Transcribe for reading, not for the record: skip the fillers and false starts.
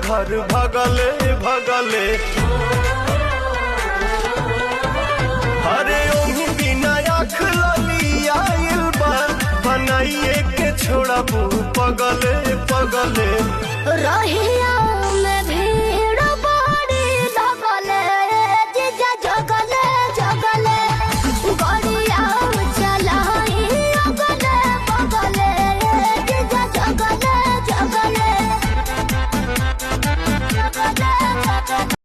घर भगले भगले अरे ओही बिना आँख लली आइल बा बनाइए के छोड़ा पगले पगले रहिया